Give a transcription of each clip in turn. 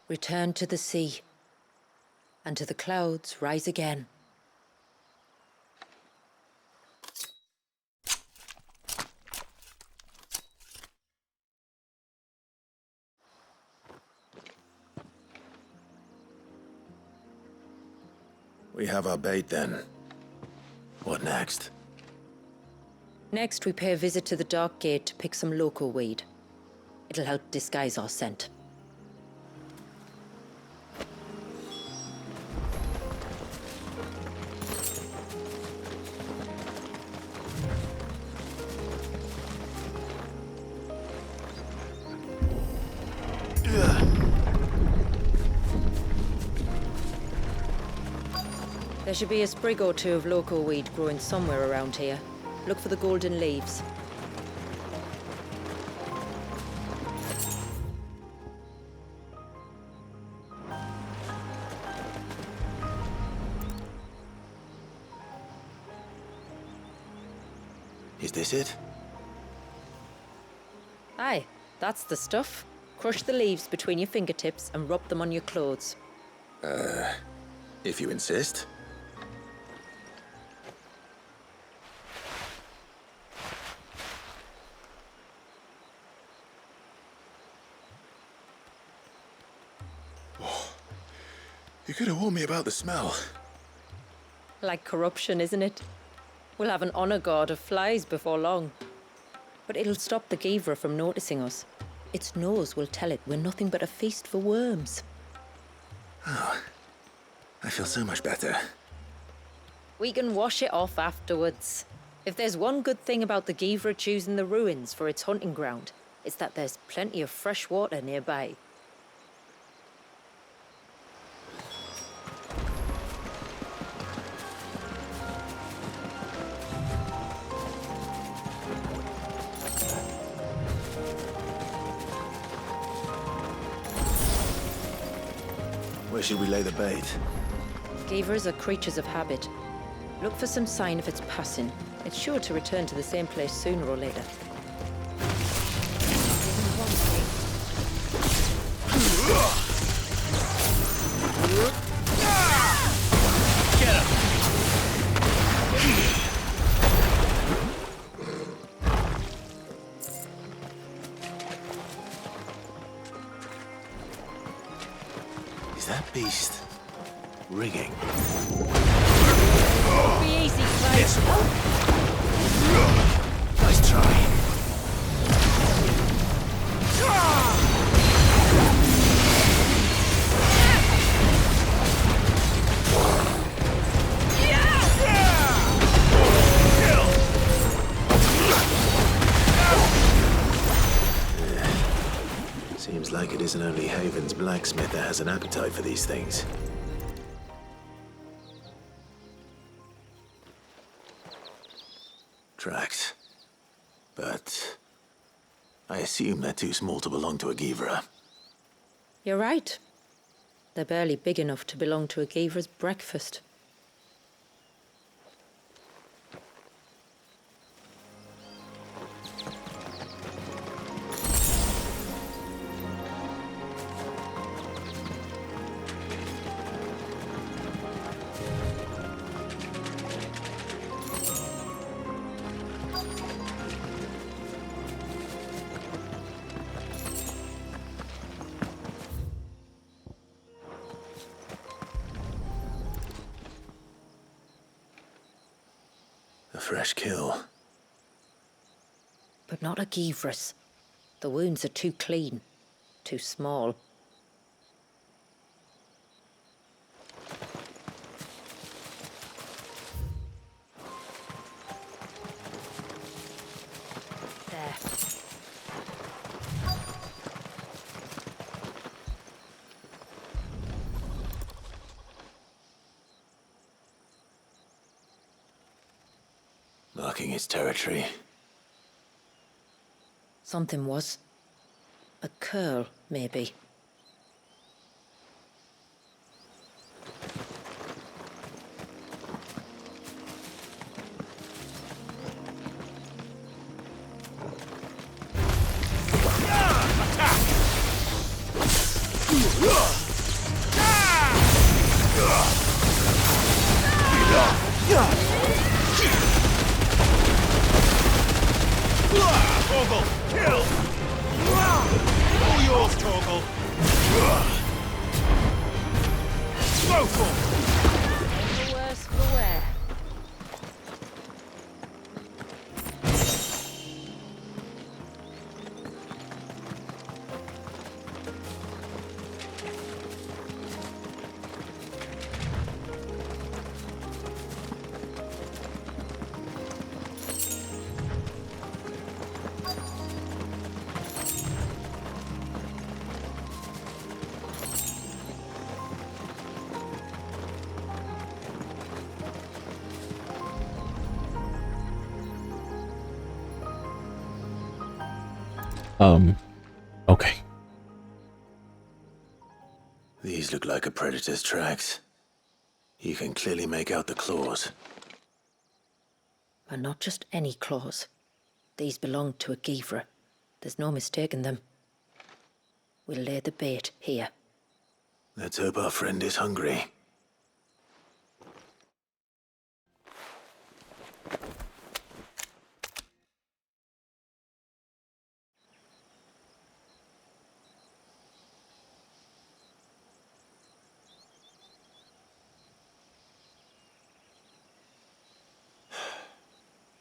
Return to the sea, and to the clouds rise again. We have our bait then. What next? Next, we pay a visit to the Dark Gate to pick some local weed. It'll help disguise our scent. There should be a sprig or two of local weed growing somewhere around here. Look for the golden leaves. Is this it? Aye, that's the stuff. Crush the leaves between your fingertips and rub them on your clothes. If you insist. You could have warned me about the smell. Like corruption, isn't it? We'll have an honor guard of flies before long. But it'll stop the Givra from noticing us. Its nose will tell it we're nothing but a feast for worms. Oh, I feel so much better. We can wash it off afterwards. If there's one good thing about the Givra choosing the ruins for its hunting ground, it's that there's plenty of fresh water nearby. Where should we lay the bait? Givras are creatures of habit. Look for some sign of its passing. It's sure to return to the same place sooner or later. Get him! Is that beast rigging? Be easy, Clyde. Nice try. Seems like it isn't only Haven's blacksmith that has an appetite for these things. Tracks. But I assume they're too small to belong to a Givra. You're right. They're barely big enough to belong to a Givra's breakfast. A fresh kill. But not a Givra's. The wounds are too clean, too small. There. Marking its territory. Something was. A curl, maybe. Attack! Kill! All yours, Torgal! Woeful! The worse for wear. Okay. These look like a predator's tracks. You can clearly make out the claws. And not just any claws. These belong to a Givra. There's no mistaking them. We'll lay the bait here. Let's hope our friend is hungry.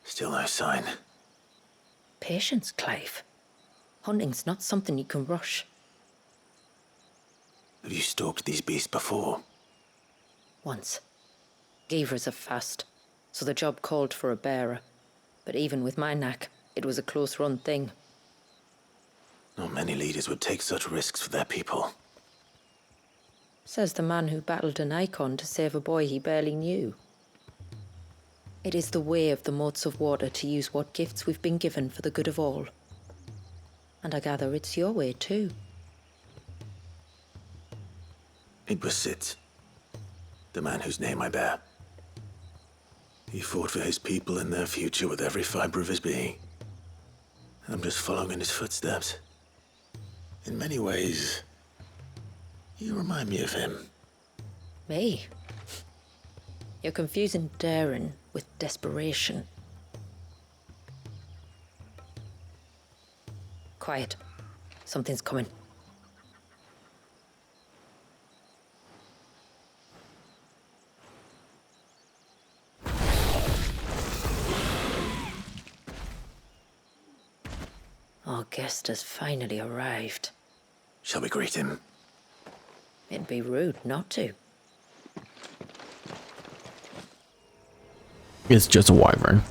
Still no sign. Patience, Clive. Hunting's not something you can rush. Have you stalked these beasts before? Once. Givras are fast, so the job called for a bearer. But even with my knack, it was a close-run thing. Not many leaders would take such risks for their people. Says the man who battled an Eikon to save a boy he barely knew. It is the way of the moats of water to use what gifts we've been given for the good of all. And I gather it's your way too. It was Sid, the man whose name I bear. He fought for his people and their future with every fiber of his being. I'm just following in his footsteps. In many ways, you remind me of him. Me? You're confusing daring with desperation. Quiet. Something's coming. Our guest has finally arrived. Shall we greet him? It'd be rude not to. It's just a wyvern.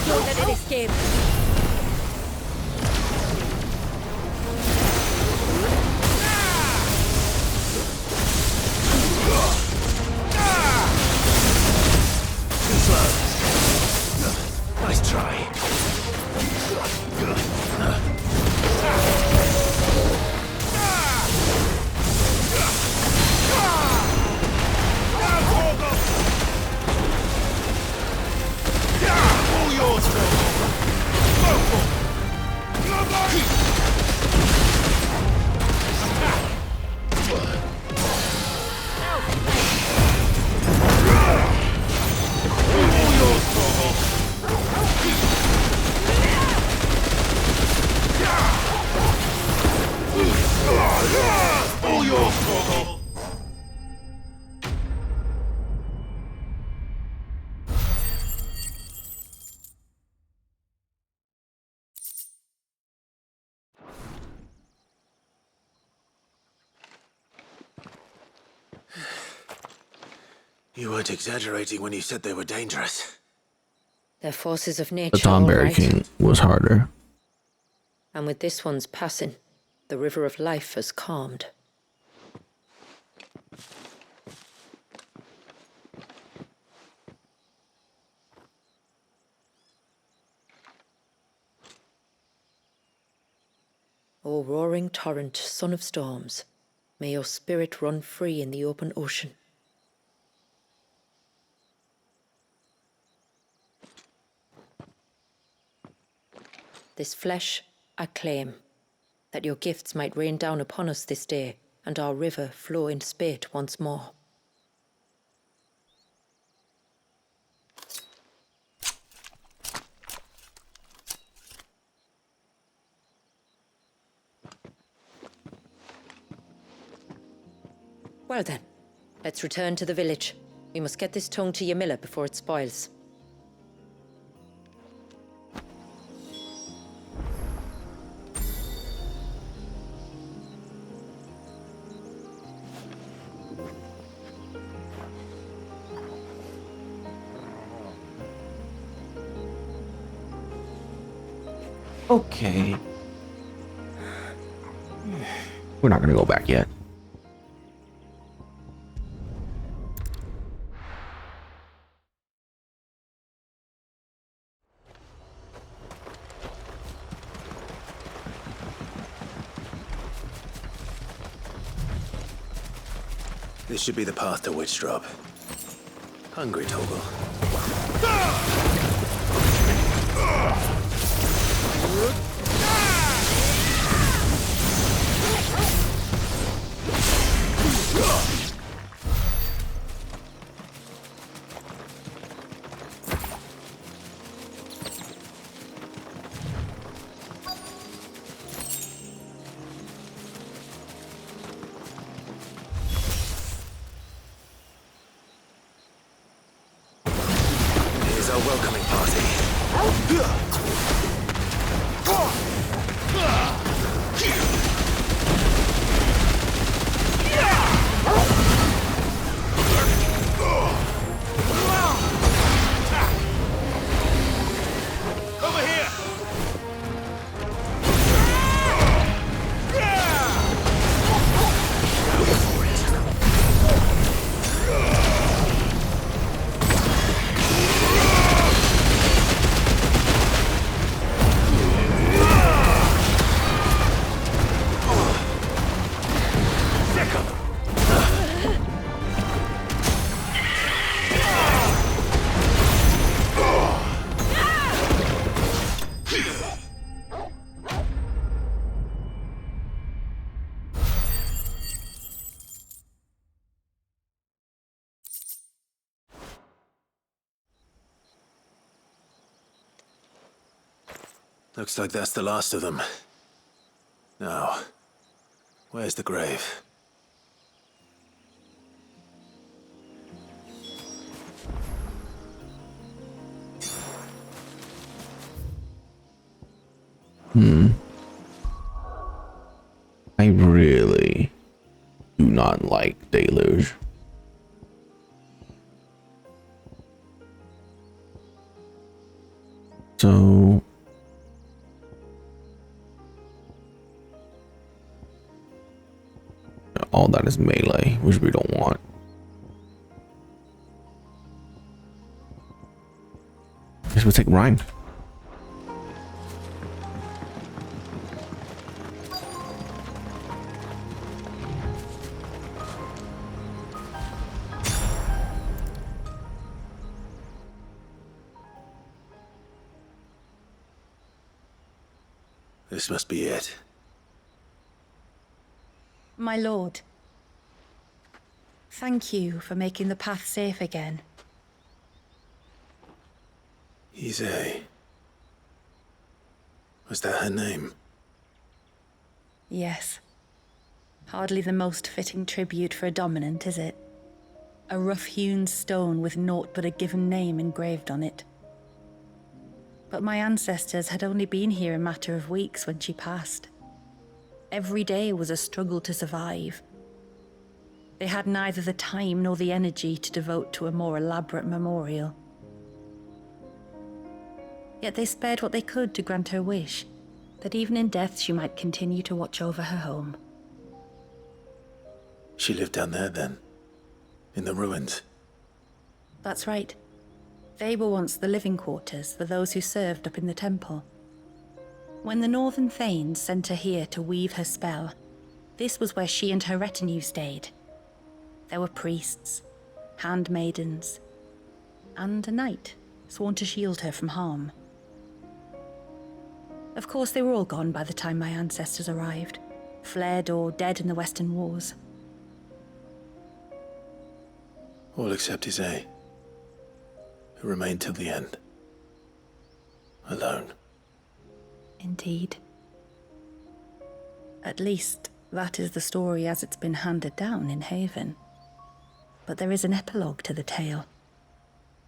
Don't let it escape. Too slow. Nice try. All yours, Torgal! Woeful! All yours, Torgal! All yours, Torgal! You weren't exaggerating when you said they were dangerous. They're forces of nature, The all Thornberry right. King was harder. And with this one's passing, the river of life has calmed. O roaring torrent, son of storms, may your spirit run free in the open ocean. This flesh I claim, that your gifts might rain down upon us this day, and our river flow in spate once more. Well then, let's return to the village. We must get this tongue to Yamila before it spoils. Okay. We're not gonna go back yet. This should be the path to Witch Drop. Hungry, Toggle. Here's our welcoming party. Over here! Looks like that's the last of them. Now, where's the grave? I really do not like Deluge. So all that is melee, which we don't want. Guess we'll take Rhyme. This must be it. My lord, thank you for making the path safe again. XVI. Was that her name? Yes. Hardly the most fitting tribute for a dominant, is it? A rough-hewn stone with naught but a given name engraved on it. But my ancestors had only been here a matter of weeks when she passed. Every day was a struggle to survive. They had neither the time nor the energy to devote to a more elaborate memorial. Yet they spared what they could to grant her wish, that even in death she might continue to watch over her home. She lived down there then? In the ruins? That's right. They were once the living quarters for those who served up in the temple. When the Northern Thanes sent her here to weave her spell, this was where she and her retinue stayed. There were priests, handmaidens, and a knight sworn to shield her from harm. Of course, they were all gone by the time my ancestors arrived, fled or dead in the Western Wars. All except XVI, who remained till the end. Alone. Indeed. At least, That is the story as it's been handed down in Haven. But there is an epilogue to the tale.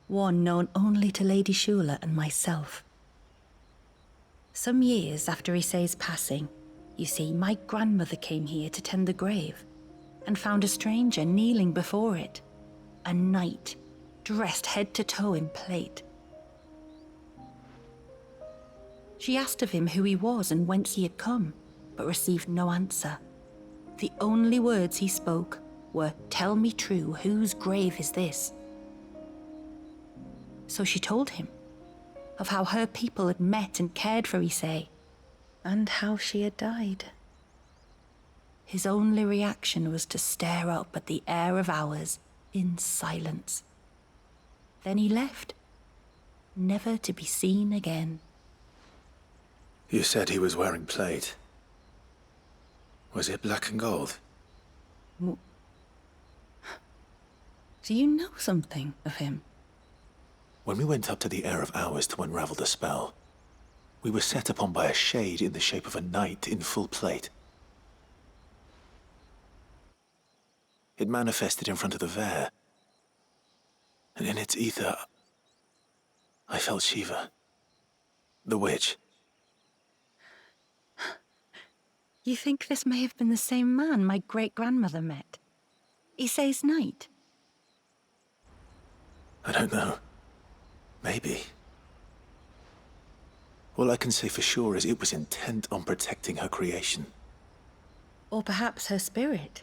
One known only to Lady Shula and myself. Some years after XVI's passing, you see, my grandmother came here to tend the grave and found a stranger kneeling before it. A knight, dressed head to toe in plate. She asked of him who he was and whence he had come, but received no answer. The only words he spoke were, "Tell me true, whose grave is this?" So she told him of how her people had met and cared for XVII, and how she had died. His only reaction was to stare up at the air of hours in silence. Then he left, never to be seen again. You said he was wearing plate. Was it black and gold? Do you know something of him? When we went up to the Air of Hours to unravel the spell, we were set upon by a shade in the shape of a knight in full plate. It manifested in front of the Vare, and in its ether, I felt Shiva, the witch. You think this may have been the same man my great-grandmother met? XVI's knight? I don't know. Maybe. All I can say for sure is it was intent on protecting her creation. Or perhaps her spirit?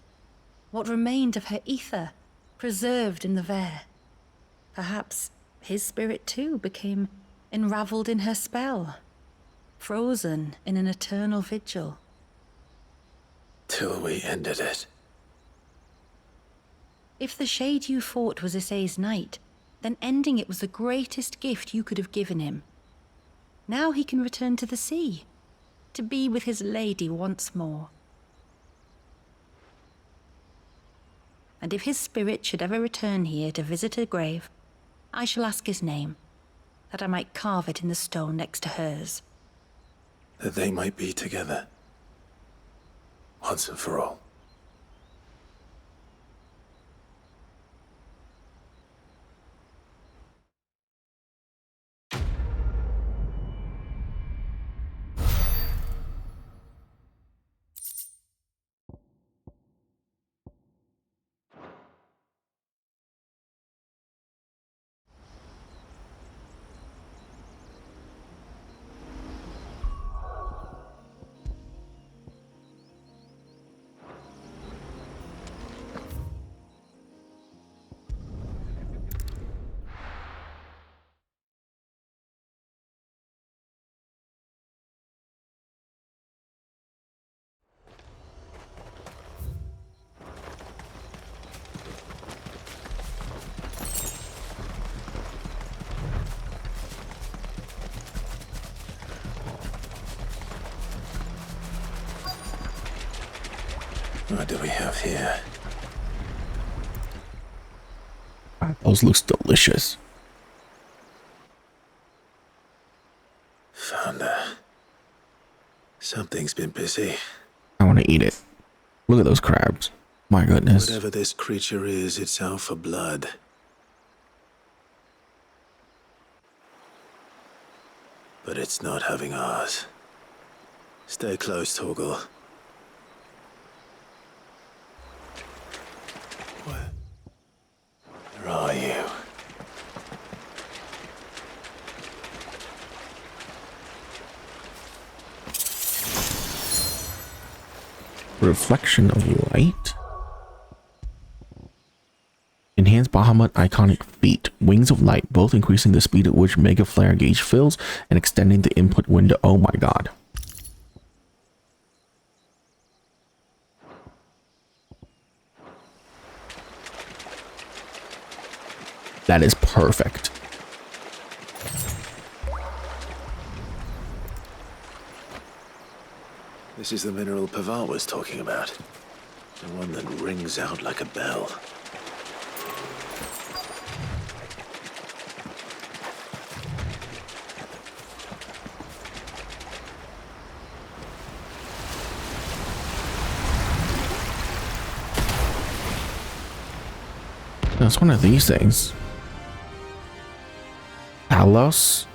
What remained of her ether, preserved in the Vare? Perhaps his spirit too became enraveled in her spell, frozen in an eternal vigil. Till we ended it. If the shade you fought was XVI's knight, then ending it was the greatest gift you could have given him. Now he can return to the sea, to be with his lady once more. And if his spirit should ever return here to visit her grave, I shall ask his name, that I might carve it in the stone next to hers. That they might be together. Once and for all. What do we have here? Those looks delicious. Found her. Something's been busy. I want to eat it. Look at those crabs. My goodness. Whatever this creature is, it's out for blood. But it's not having ours. Stay close, Torgal. Where are you? Reflection of light. Enhance Bahamut iconic feat. Wings of light, both increasing the speed at which Mega Flare gauge fills and extending the input window. Oh my god. That is perfect. This is the mineral Paval was talking about. The one that rings out like a bell. That's one of these things. Palos?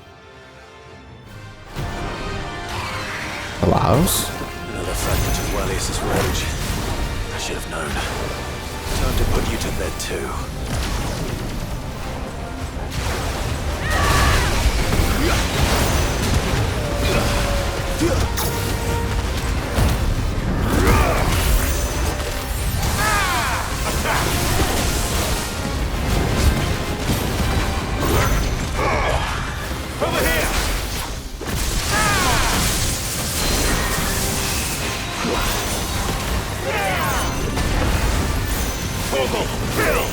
Allows? Another fragment of Wallius's rage. I should have known. Time to put you to bed too. Over here! Chocobo, Bill!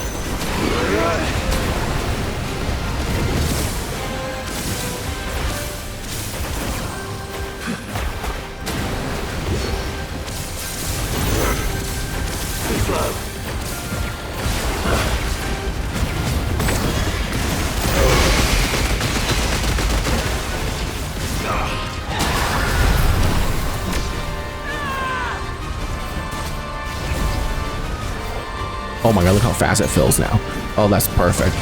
Oh my god, look how fast it fills now. Oh, that's perfect.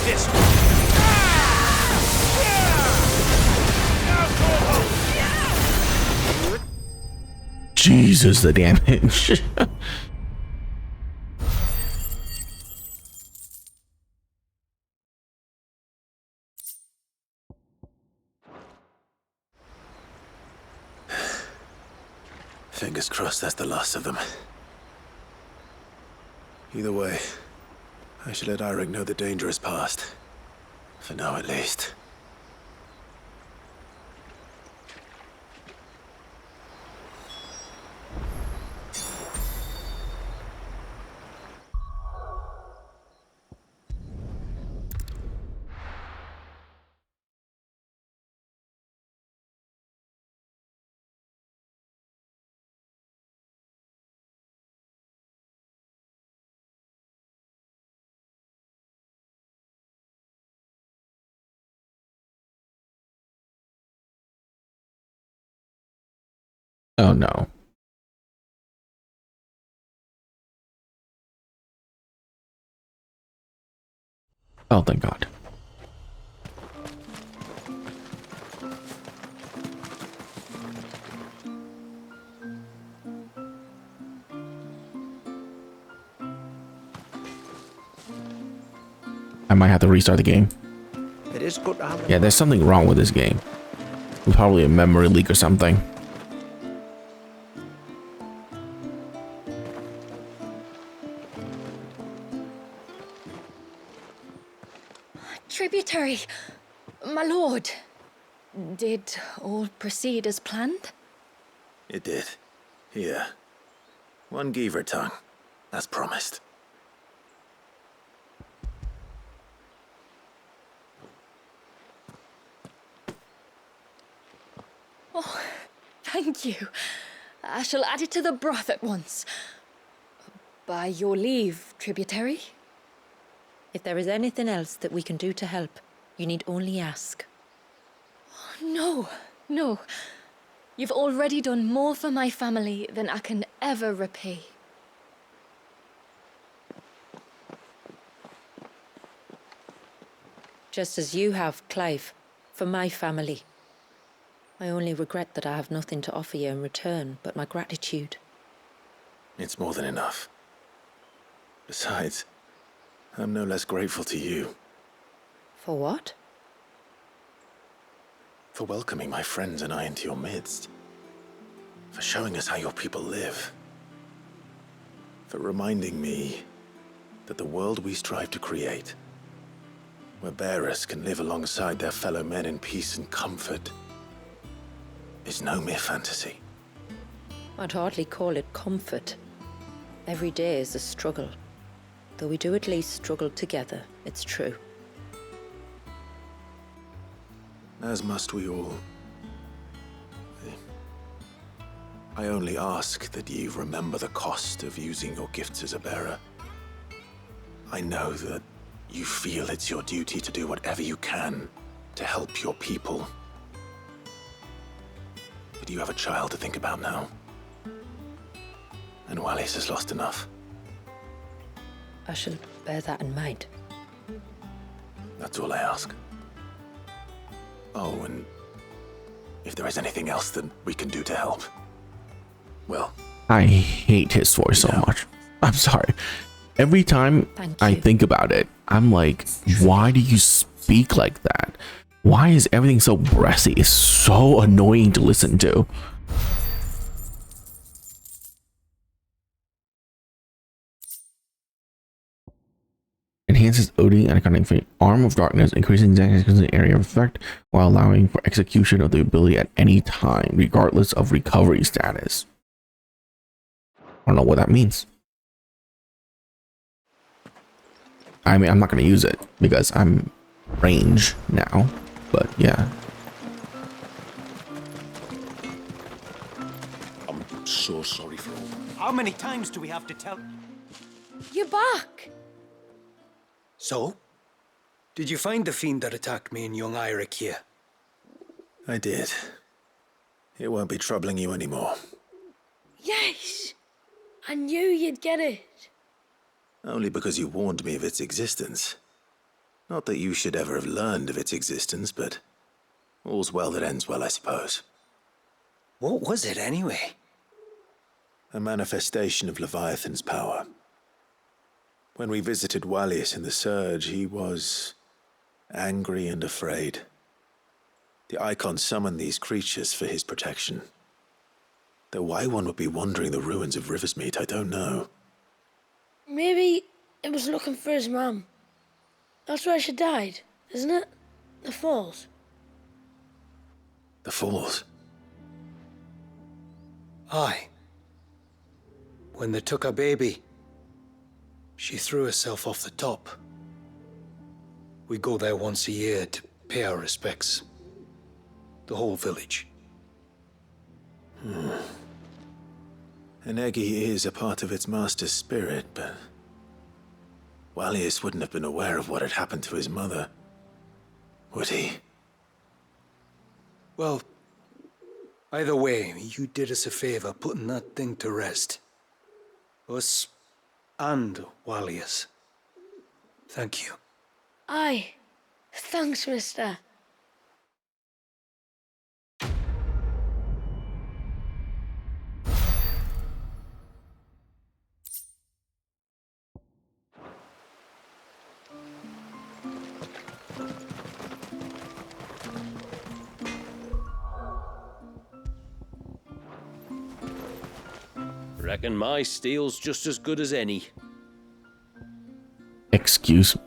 This Jesus, the damage. Fingers crossed that's the last of them. Either way, I should let Eirik know the danger is past. For now, at least. Oh no. Oh, thank God. I might have to restart the game. It is good to have Yeah, there's something wrong with this game. Probably a memory leak or something. Tributary, my lord. Did all proceed as planned? It did. Here. One Geaver tongue. As promised. Oh, thank you. I shall add it to the broth at once. By your leave, tributary. If there is anything else that we can do to help, you need only ask. No, no. You've already done more for my family than I can ever repay. Just as you have, Clive, for my family. I only regret that I have nothing to offer you in return but my gratitude. It's more than enough. Besides, I'm no less grateful to you. For what? For welcoming my friends and I into your midst. For showing us how your people live. For reminding me that the world we strive to create, where bearers can live alongside their fellow men in peace and comfort, is no mere fantasy. I'd hardly call it comfort. Every day is a struggle. Though we do at least struggle together, it's true. As must we all. I only ask that you remember the cost of using your gifts as a bearer. I know that You feel it's your duty to do whatever you can to help your people. But you have a child to think about now. And Wallis has lost enough. I shall bear that in mind. That's all I ask. Oh, and if there is anything else that we can do to help, well... I hate his voice so much. I'm sorry. Every time I think about it, I'm like, why do you speak like that? Why is everything so breathy? It's so annoying to listen to. Enhances OD and iconic feat. Arm of Darkness, increasing the area of effect while allowing for execution of the ability at any time, regardless of recovery status. I don't know what that means. I mean, I'm not going to use it because I'm range now, but yeah. I'm so sorry for all. How many times do we have to tell? You're back! So? Did you find the fiend that attacked me and young Eirik here? I did. It won't be troubling you anymore. Yes! I knew you'd get it. Only because you warned me of its existence. Not that you should ever have learned of its existence, but all's well that ends well, I suppose. What was it anyway? A manifestation of Leviathan's power. When we visited Wallis in the Surge, he was angry and afraid. The Eikon summoned these creatures for his protection. Though why one would be wandering the ruins of Riversmeet, I don't know. Maybe it was looking for his mum. That's where she died, isn't it? The Falls. The Falls? Aye. When they took her baby, she threw herself off the top. We go there once a year to pay our respects. The whole village. An Eggy is a part of its master's spirit, but Wallis wouldn't have been aware of what had happened to his mother, would he? Well, either way, you did us a favor putting that thing to rest. Us and Wallis. Thank you. Aye. Thanks, mister. Reckon my steel's just as good as any. Excuse me.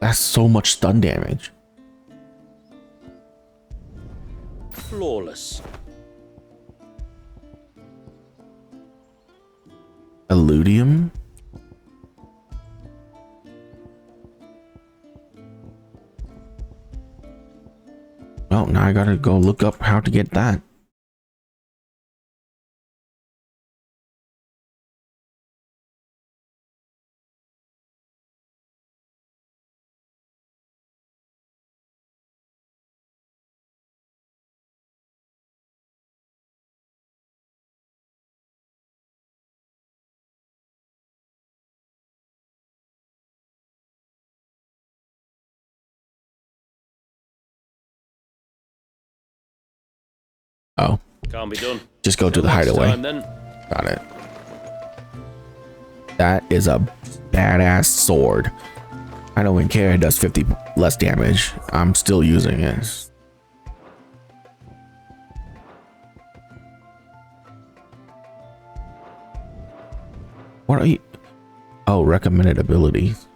That's so much stun damage. Flawless. Illudium? Well, now I gotta go look up how to get that. Oh, Can't be done. just go to Till the next hideaway. time, then. Got it. That is a badass sword. I don't even care it does 50 less damage. I'm still using it. What are you? Oh, recommended abilities.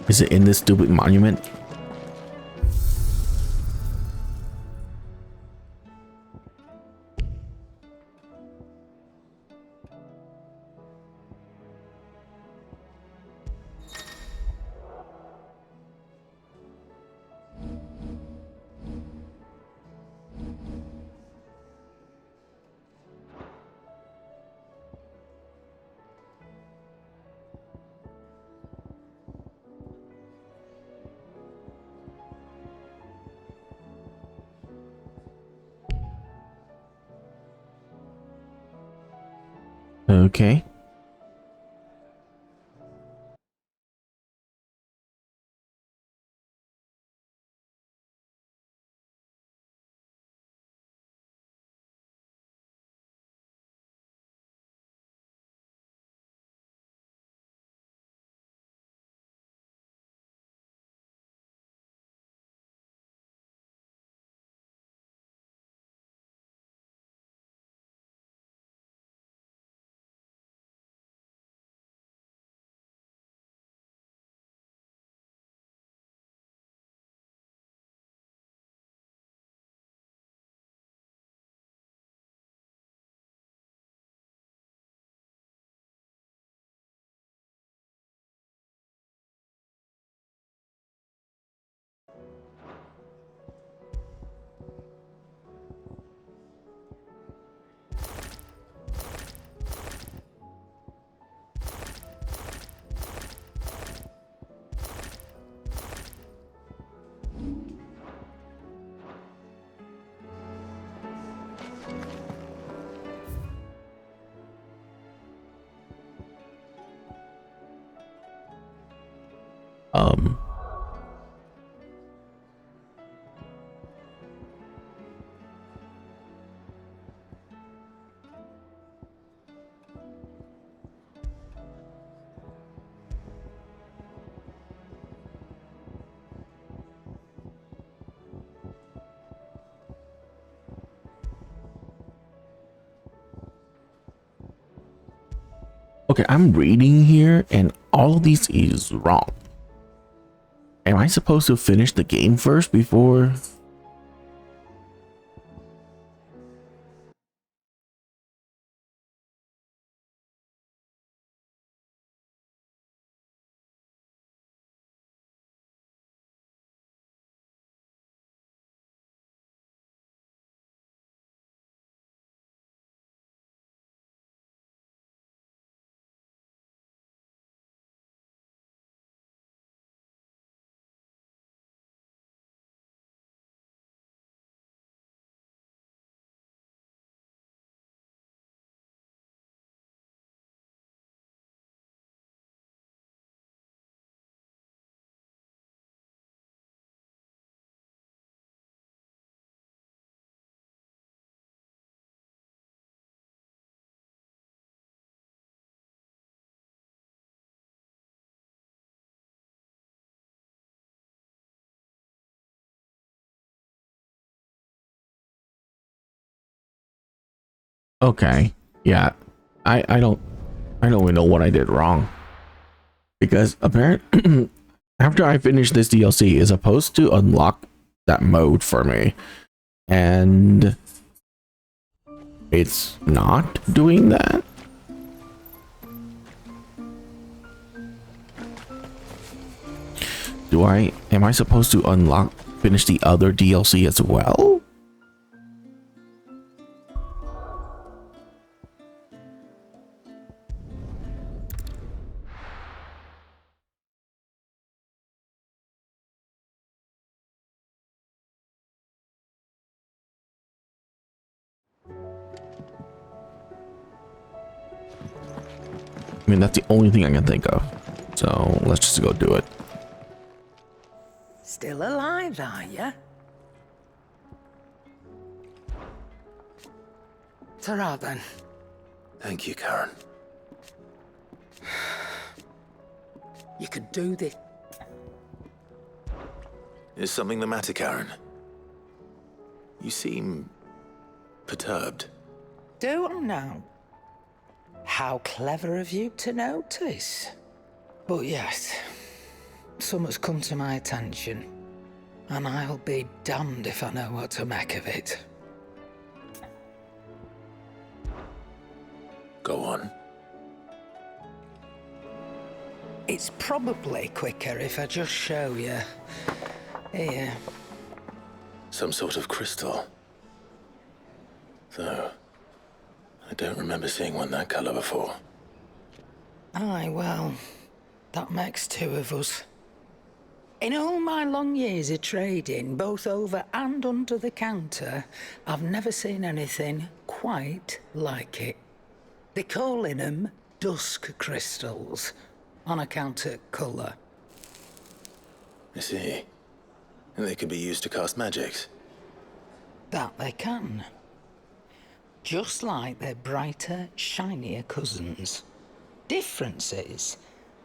Is it in this stupid monument? Okay. Um. Okay, I'm reading here and all of these is wrong. Am I supposed to finish the game first before? Okay, yeah, I don't even know what I did wrong, because apparently after I finish this DLC, it's supposed to unlock that mode for me, and it's not doing that. Am I supposed to finish the other DLC as well? I mean, that's the only thing I can think of. So let's just go do it. Still alive, are ya? Ta-ra then. Thank you, Karen. You could do this. Is something the matter, Karen? You seem perturbed. Do I now? How clever of you to notice. But yes, something's come to my attention, and I'll be damned if I know what to make of it. Go on. It's probably quicker if I just show you. Here. Some sort of crystal. Though, I don't remember seeing one that color before. Aye, well, that makes two of us. In all my long years of trading, both over and under the counter, I've never seen anything quite like it. They're calling them dusk crystals, on account of colour. I see. And they could be used to cast magics. That they can. Just like their brighter, shinier cousins. Difference is,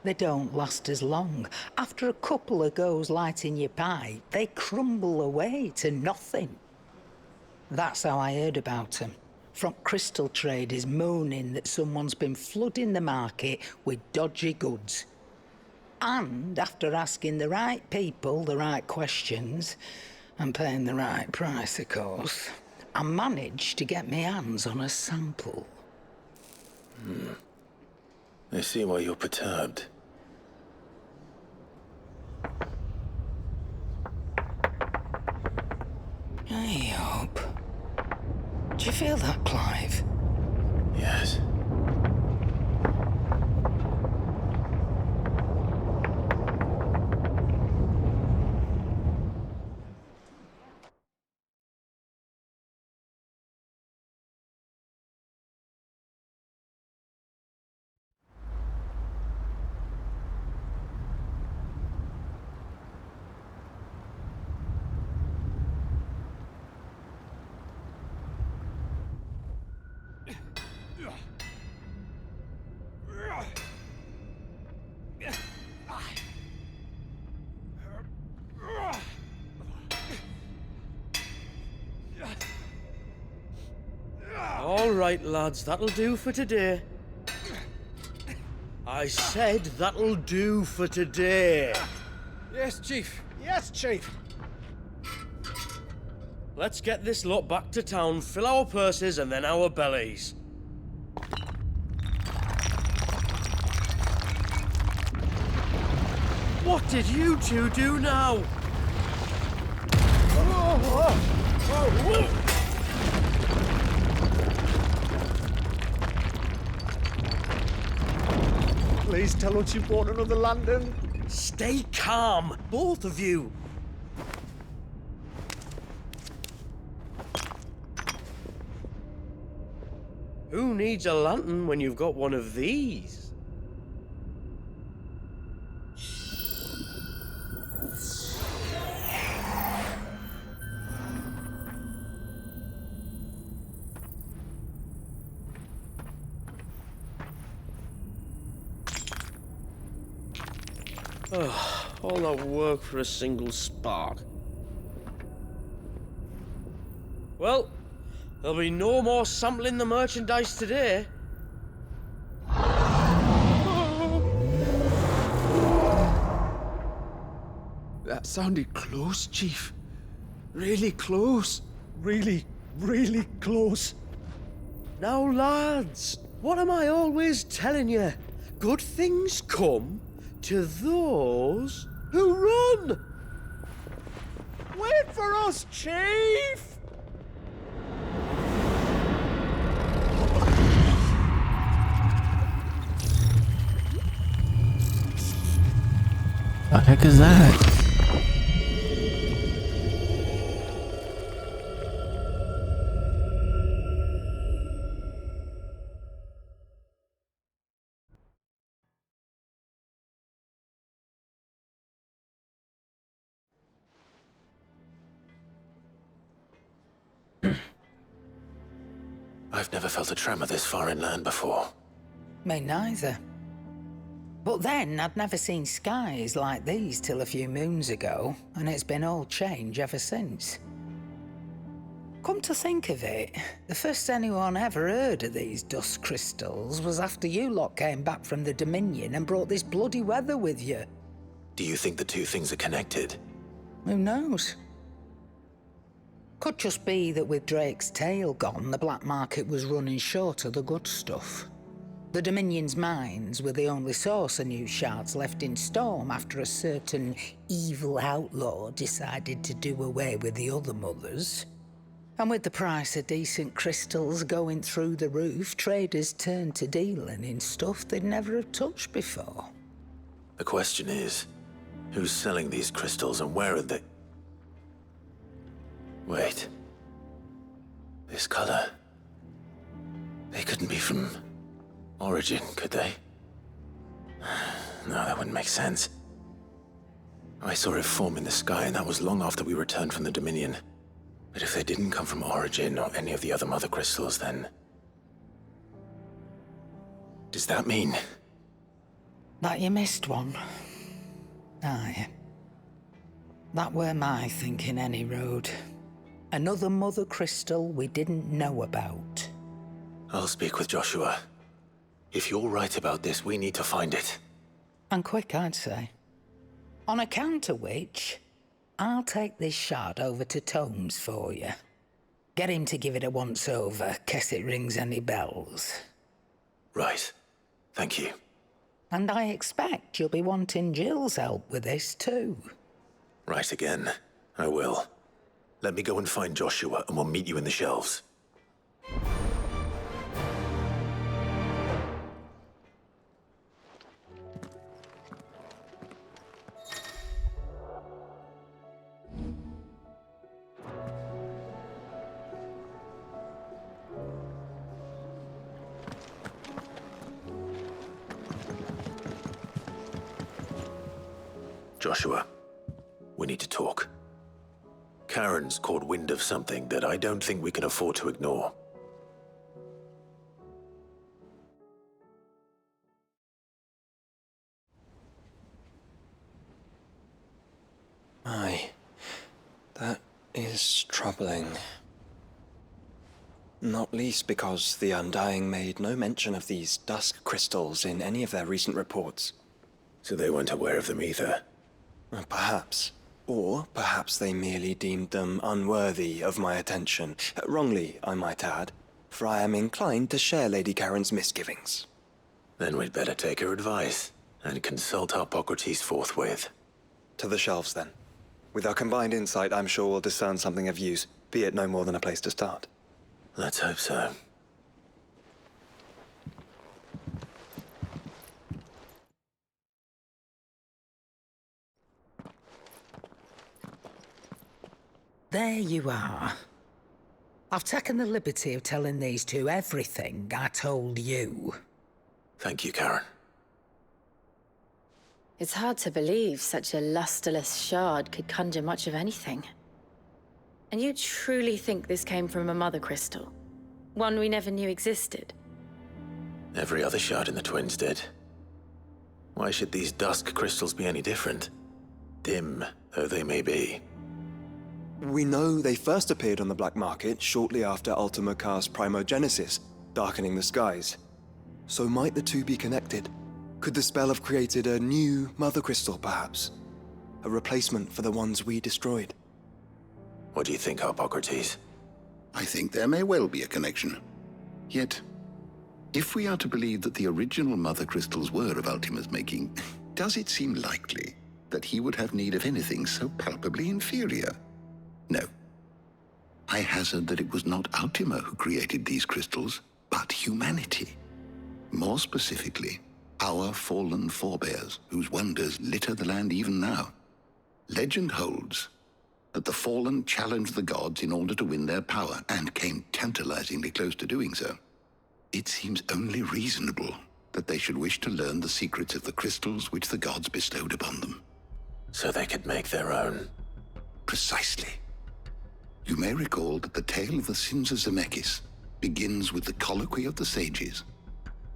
they don't last as long. After a couple of goes lighting your pipe, they crumble away to nothing. That's how I heard about them. From crystal traders moaning that someone's been flooding the market with dodgy goods. And after asking the right people the right questions, and paying the right price, of course, I managed to get my hands on a sample. I see why you're perturbed. I hope. Do you feel that, Clive? Yes. All right, lads, that'll do for today. I said that'll do for today. Yes, Chief. Yes, Chief. Let's get this lot back to town, fill our purses and then our bellies. What did you two do now? Please tell us you bought another lantern. Stay calm, both of you. Who needs a lantern when you've got one of these? All that work for a single spark. Well, there'll be no more sampling the merchandise today. That sounded close, Chief. Really close. Really, really close. Now, lads, what am I always telling you? Good things come to those who run! Wait for us, Chief! The heck is that? I've never felt a tremor this far inland before. Me neither. But then, I'd never seen skies like these till a few moons ago, and it's been all change ever since. Come to think of it, the first anyone ever heard of these dust crystals was after you lot came back from the Dominion and brought this bloody weather with you. Do you think the two things are connected? Who knows? Could just be that with Drake's tail gone, the black market was running short of the good stuff. The Dominion's mines were the only source of new shards left in Storm after a certain evil outlaw decided to do away with the other mothers. And with the price of decent crystals going through the roof, traders turned to dealing in stuff they'd never have touched before. The question is, who's selling these crystals and where are they? Wait. This color. They couldn't be from Origin, could they? No, that wouldn't make sense. I saw it form in the sky, and that was long after we returned from the Dominion. But if they didn't come from Origin or any of the other mother crystals, then... does that mean... That you missed one? Aye. That were my thinking, any road. Another mother crystal we didn't know about. I'll speak with Joshua. If you're right about this, we need to find it. And quick, I'd say. On account of which, I'll take this shard over to Tomes for you. Get him to give it a once-over, case it rings any bells. Right. Thank you. And I expect you'll be wanting Jill's help with this, too. Right again. I will. Let me go and find Joshua, and we'll meet you in the shelves. Joshua, we need to talk. Karen's caught wind of something that I don't think we can afford to ignore. Aye, that is troubling. Not least because the Undying made no mention of these dusk crystals in any of their recent reports. So they weren't aware of them either. Perhaps. Or perhaps they merely deemed them unworthy of my attention. Wrongly, I might add, for I am inclined to share Lady Karen's misgivings. Then we'd better take her advice and consult Hippocrates forthwith. To the shelves, then. With our combined insight, I'm sure we'll discern something of use, be it no more than a place to start. Let's hope so. There you are. I've taken the liberty of telling these two everything I told you. Thank you, Karen. It's hard to believe such a lusterless shard could conjure much of anything. And you truly think this came from a mother crystal? One we never knew existed? Every other shard in the Twins did. Why should these dusk crystals be any different? Dim though they may be. We know they first appeared on the black market shortly after Ultima Car's primogenesis, darkening the skies. So might the two be connected? Could the spell have created a new mother crystal, perhaps? A replacement for the ones we destroyed? What do you think, Hippocrates? I think there may well be a connection. Yet, if we are to believe that the original mother crystals were of Ultima's making, does it seem likely that he would have need of anything so palpably inferior? No. I hazard that it was not Ultima who created these crystals, but humanity. More specifically, our fallen forebears, whose wonders litter the land even now. Legend holds that the fallen challenged the gods in order to win their power, and came tantalizingly close to doing so. It seems only reasonable that they should wish to learn the secrets of the crystals which the gods bestowed upon them. So they could make their own. Precisely. You may recall that the tale of the sins of Zemeckis begins with the colloquy of the sages,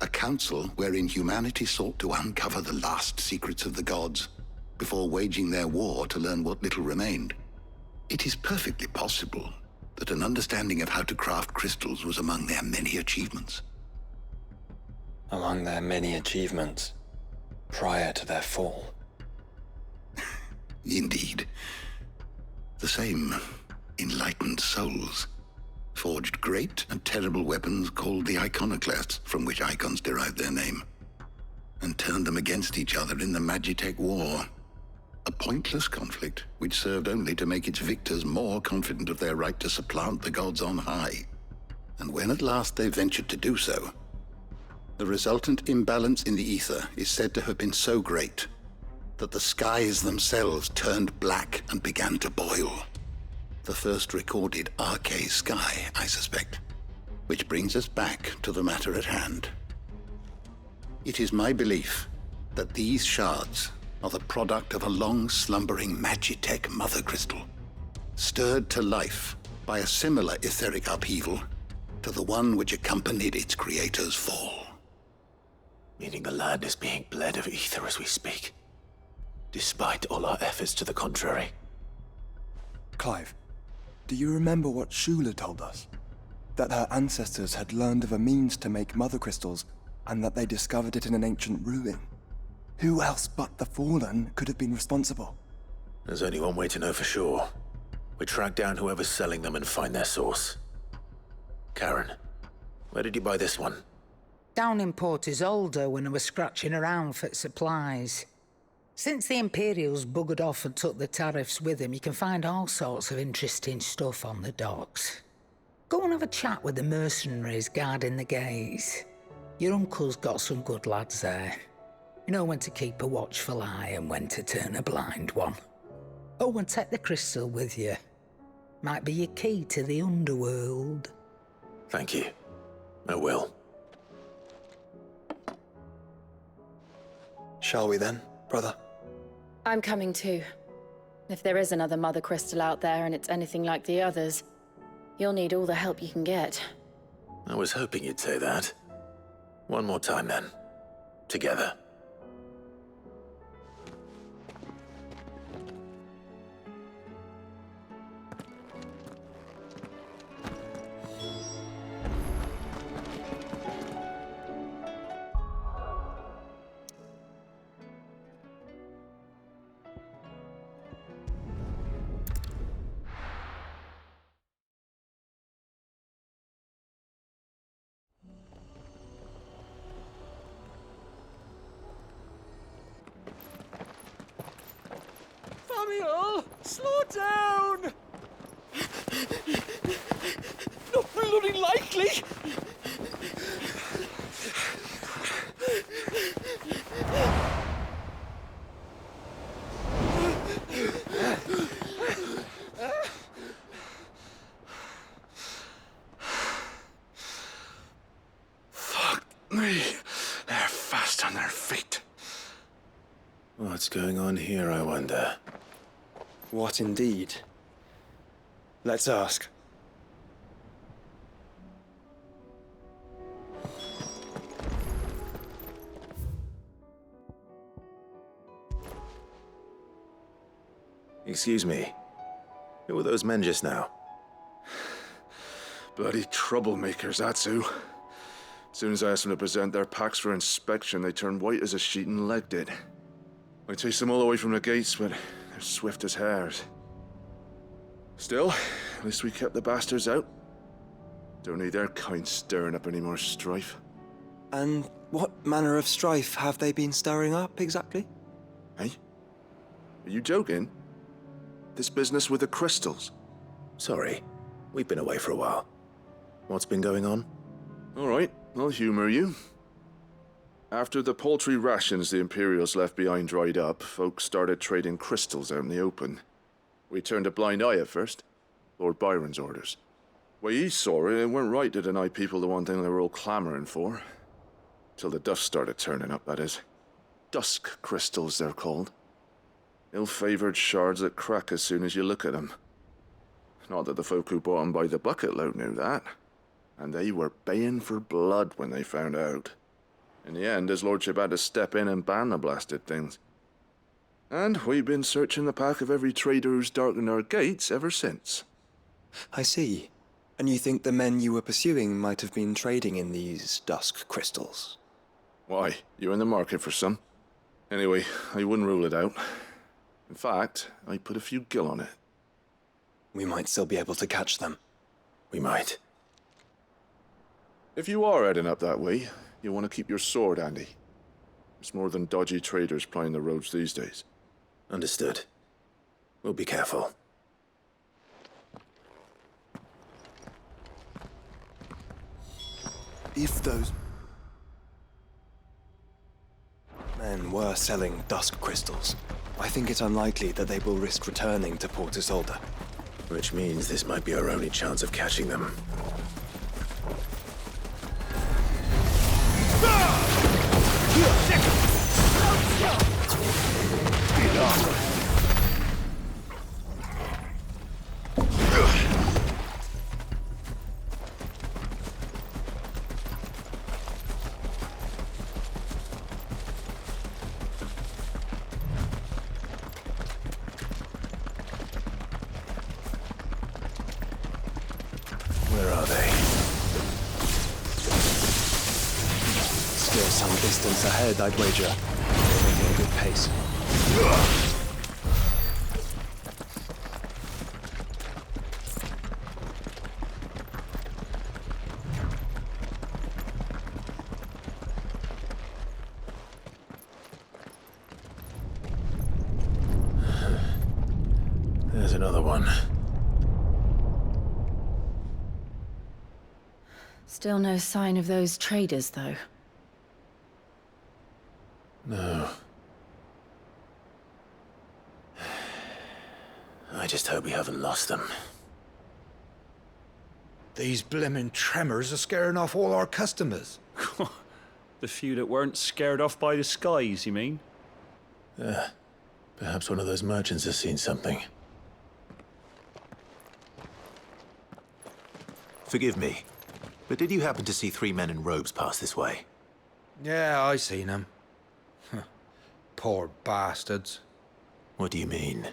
a council wherein humanity sought to uncover the last secrets of the gods before waging their war to learn what little remained. It is perfectly possible that an understanding of how to craft crystals was among their many achievements. Among their many achievements, prior to their fall. Indeed. The same enlightened souls forged great and terrible weapons called the iconoclasts, from which Eikons derived their name, and turned them against each other in the Magitech War. A pointless conflict which served only to make its victors more confident of their right to supplant the gods on high. And when at last they ventured to do so, the resultant imbalance in the ether is said to have been so great that the skies themselves turned black and began to boil. The first recorded arcane sky, I suspect. Which brings us back to the matter at hand. It is my belief that these shards are the product of a long-slumbering Magitech mother crystal, stirred to life by a similar etheric upheaval to the one which accompanied its creator's fall. Meaning the land is being bled of ether as we speak, despite all our efforts to the contrary. Clive, do you remember what Shula told us? That her ancestors had learned of a means to make mother crystals, and that they discovered it in an ancient ruin. Who else but the Fallen could have been responsible? There's only one way to know for sure. We track down whoever's selling them and find their source. Karen, where did you buy this one? Down in Port Isolde when I was scratching around for supplies. Since the Imperials buggered off and took the tariffs with them, you can find all sorts of interesting stuff on the docks. Go and have a chat with the mercenaries guarding the gates. Your uncle's got some good lads there. You know when to keep a watchful eye and when to turn a blind one. Oh, and take the crystal with you. Might be your key to the underworld. Thank you. I will. Shall we then, brother? I'm coming too. If there is another mother crystal out there and it's anything like the others, you'll need all the help you can get. I was hoping you'd say that. One more time then. Together. Samuel, slow down! Not bloody likely! Fuck me. They're fast on their feet. What's going on here, I wonder? What indeed? Let's ask. Excuse me. Who were those men just now? Bloody troublemakers, that's who. As soon as I asked them to present their packs for inspection, they turned white as a sheet and legged it. I chased them all away from the gates, but they're swift as hares. Still, at least we kept the bastards out. Don't need their kind stirring up any more strife. And what manner of strife have they been stirring up, exactly? Hey? Are you joking? This business with the crystals? Sorry, we've been away for a while. What's been going on? All right, I'll humor you. After the paltry rations the Imperials left behind dried up, folks started trading crystals out in the open. We turned a blind eye at first. Lord Byron's orders. Way he saw it, it weren't right to deny people the one thing they were all clamoring for. Till the dust started turning up, that is. Dusk crystals, they're called. Ill-favored shards that crack as soon as you look at them. Not that the folk who bought them by the bucket load knew that. And they were baying for blood when they found out. In the end, his lordship had to step in and ban the blasted things. And we've been searching the pack of every trader who's darkened our gates ever since. I see. And you think the men you were pursuing might have been trading in these dusk crystals? Why? You in the market for some? Anyway, I wouldn't rule it out. In fact, I put a few gil on it. We might still be able to catch them. We might. If you are heading up that way, you'll want to keep your sword handy. There's more than dodgy traders plying the roads these days. Understood. We'll be careful. If those men were selling dusk crystals, I think it's unlikely that they will risk returning to Port Isolde. Which means this might be our only chance of catching them. Where are they? Still some distance ahead, I'd wager. They're making a good pace. There's another one. Still no sign of those traders, though. No. I just hope we haven't lost them. These blimmin' tremors are scaring off all our customers. The few that weren't scared off by the skies, you mean? Perhaps one of those merchants has seen something. Forgive me, but did you happen to see 3 men in robes pass this way? Yeah, I seen them. Poor bastards. What do you mean?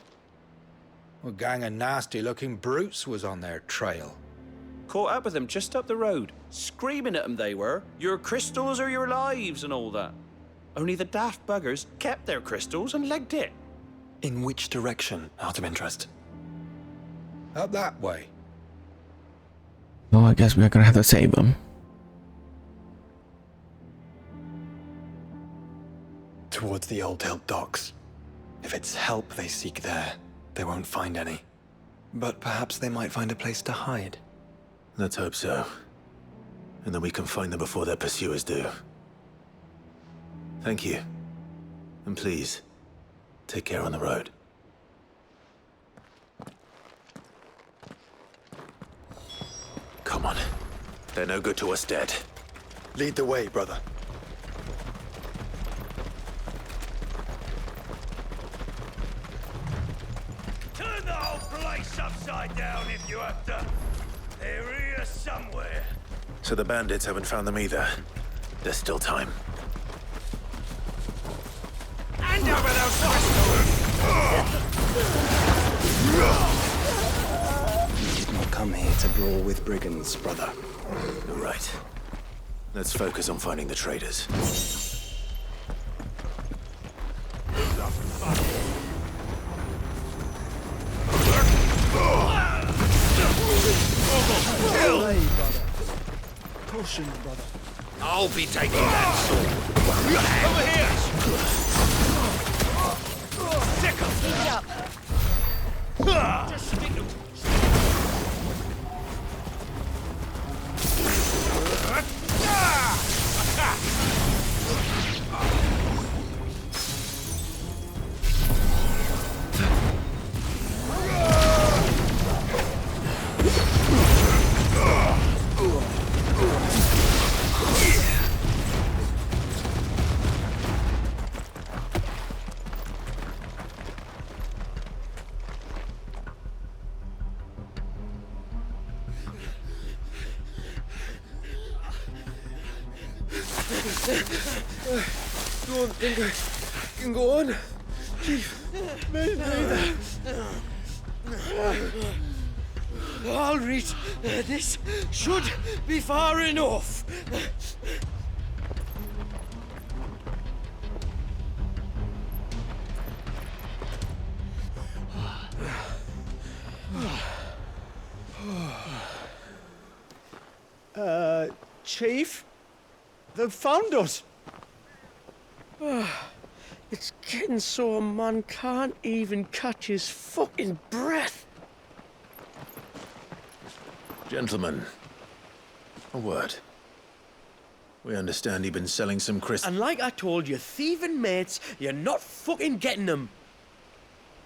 A gang of nasty-looking brutes was on their trail. Caught up with them just up the road, screaming at them they were. Your crystals are your lives and all that. Only the daft buggers kept their crystals and legged it. In which direction, out of interest? Up that way. Well, I guess we're gonna have to save them. Towards the Old Hill docks. If it's help they seek there, they won't find any. But perhaps they might find a place to hide. Let's hope so. And then we can find them before their pursuers do. Thank you. And please, take care on the road. Come on. They're no good to us dead. Lead the way, brother. Turn the whole place upside down if you have to. They're here somewhere. So the bandits haven't found them either. There's still time. Hand over those We did not come here to brawl with brigands, brother. You're right. Let's focus on finding the traders. Caution, brother. I'll be taking that sword. Over here! Stick 'em! Keep it up! Just stick 'em! Don't think I can go on. Chief, maybe I'll reach. This should be far enough. Chief? They've found us. It's getting so a man can't even catch his fucking breath. Gentlemen, a word. We understand you've been selling some crystals. And like I told your thieving mates, you're not fucking getting them.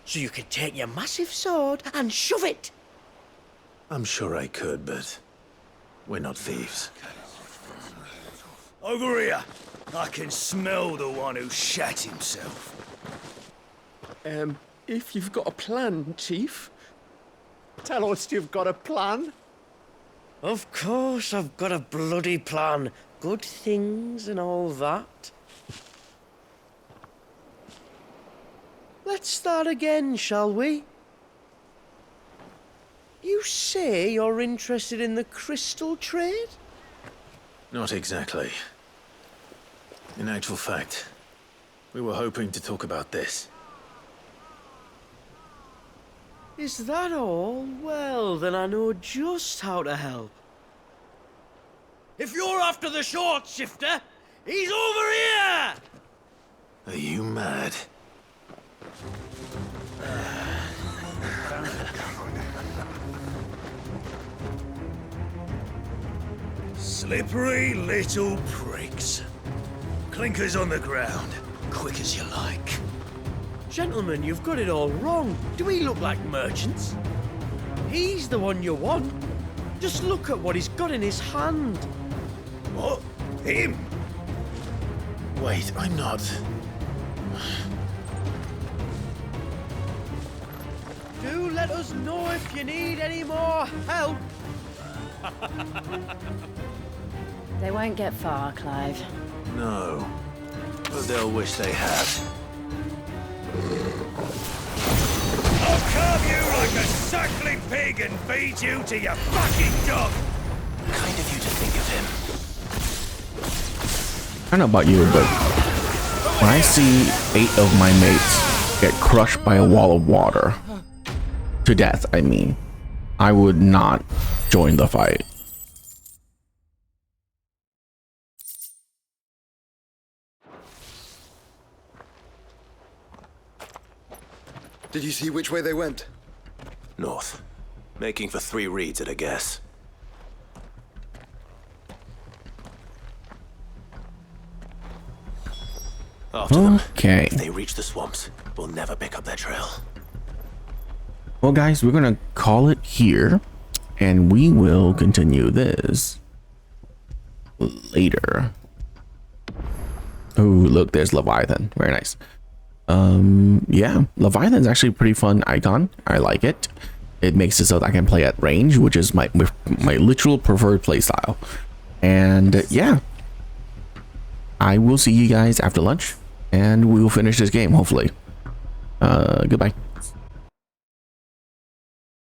So you can take your massive sword and shove it. I'm sure I could, but we're not thieves. Over here. I can smell the one who shat himself. If you've got a plan, Chief, tell us you've got a plan. Of course I've got a bloody plan. Good things and all that. Let's start again, shall we? You say you're interested in the crystal trade? Not exactly. In actual fact, we were hoping to talk about this. Is that all? Well, then I know just how to help. If you're after the short shifter, he's over here! Are you mad? Slippery little pricks. Clinkers on the ground, quick as you like. Gentlemen, you've got it all wrong. Do we look like merchants? He's the one you want. Just look at what he's got in his hand. What? Him? Wait, I'm not. Do let us know if you need any more help. They won't get far, Clive. No. But they'll wish they had. I'll carve you like a suckling pig and feed you to your fucking dog! Kind of you to think of him. I don't know about you, but when I see 8 of my mates get crushed by a wall of water, to death, I mean, I would not join the fight. Did you see which way they went? North. Making for 3 reeds at a guess. After them. Okay. If they reach the swamps, we'll never pick up their trail. Well, guys, we're gonna call it here, and we will continue this later. Oh, look, there's Leviathan. Very nice. Yeah, Leviathan's actually a pretty fun icon. I like it. It makes it so that I can play at range, which is my literal preferred playstyle. And yeah, I will see you guys after lunch, and we will finish this game hopefully. Goodbye.